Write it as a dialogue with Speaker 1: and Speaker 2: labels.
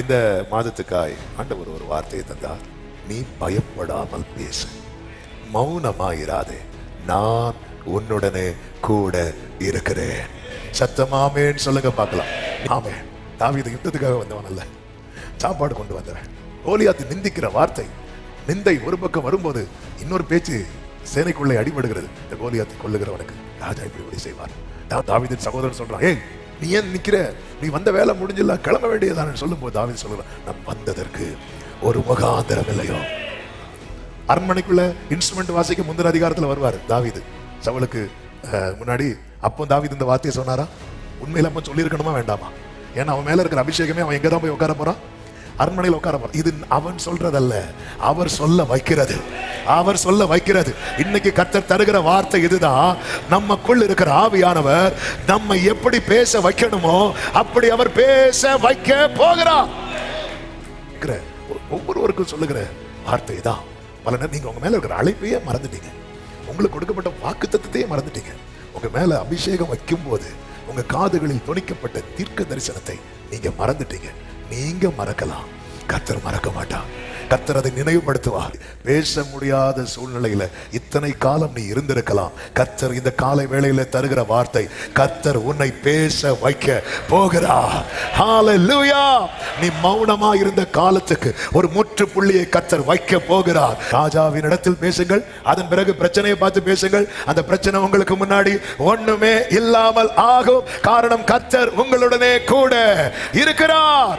Speaker 1: இந்த மாதத்துக்காய் ஆண்டவர் ஒரு வார்த்தையை தந்தார். நீ பயப்படாமல் பேசு, மௌனமாயிராதே, நான் உன்னுடனே கூட இருக்கிறேன். சத்தமாமேன்னு சொல்லுங்க பார்க்கலாம். ஆமே. தாவீது யுத்தத்துக்காக வந்தவன் அல்ல, சாப்பாடு கொண்டு வந்தவன். கோலியாத்து நிந்திக்கிற வார்த்தை, நிந்தை ஒரு பக்கம் வரும்போது இன்னொரு பேச்சு சேனைக்குள்ளே அடிபடுகிறது. இந்த கோலியாத்தை கொல்லுகிறவனுக்கு ராஜா இப்படி செய்வார். தாவீதின் சகோதரன் சொல்றான், ஏய் நீ ஏன் நிக்கிற, நீ வந்த வேலை முடிஞ்சில்ல, கிளம்ப வேண்டியதான்னு சொல்லும் போது தாவீது சொல்றான், நான் வந்ததற்கு ஒரு முகாந்திரம் இல்லையோ. அரண்மனைக்குள்ள இன்ஸ்ட்ருமெண்ட் வாசிக்க முந்தின அதிகாரத்துல வருவார் தாவீது சவுலுக்கு முன்னாடி. அப்போ தாவீது இந்த வார்த்தையை சொன்னாரா? உண்மையில அப்ப சொல்லியிருக்கணுமா வேண்டாமா? ஏன்னா அவன் மேல இருக்கிற அபிஷேகமே அவன் எங்கதான் போய் உட்கார போறான்? அரண்மனையில் உட்கார போறான். இது அவன் சொல்றதல்ல, அவர் சொல்ல வைக்கிறது. அவர் சொல்ல வைக்கிறது. இன்னைக்கு கர்த்தர் தருகிற வார்த்தை இதுதான். நமக்குள் இருக்கிற ஆவியானவர் நம்ம எப்படி பேச வைக்கணுமோ அப்படி அவர் பேச வைக்க போகிறார். ஒவ்வொருவருக்கும் சொல்லுகிற வார்த்தை தான். பல நேரம் நீங்க உங்க மேல இருக்கிற அழைப்பையே மறந்துட்டீங்க, உங்களுக்கு கொடுக்கப்பட்ட வாக்குத்தத்தத்தையே மறந்துட்டீங்க. உங்க மேல அபிஷேகம் வைக்கும் போது உங்க காதுகளில் துணிக்கப்பட்ட தீர்க்க தரிசனத்தை நீங்க மறந்துட்டீங்க. நீங்க மறக்கலாம், கர்த்தர் மறக்க மாட்டார். கர்த்தர் அதை நினைவுபடுத்துவார். பேச முடியாத சூழ்நிலையில இத்தனை காலம் நீ இருந்திருக்கலாம். கர்த்தர் இந்த காலை வேளையில தருகிற வார்த்தை, கர்த்தர் உன்னை பேச வைக்க போகிறார். ஹalleluya. நீ மௌனமா இருந்த காலத்துக்கு ஒரு முற்றுப்புள்ளியை கர்த்தர் வைக்க போகிறார். ராஜாவின் இடத்தில் பேசுங்கள், அதன் பிறகு பிரச்சனையை பார்த்து பேசுங்கள். அந்த பிரச்சனை உங்களுக்கு முன்னாடி ஒண்ணுமே இல்லாமல் ஆகும். காரணம் கர்த்தர் உங்களுடனே கூட இருக்கிறார்.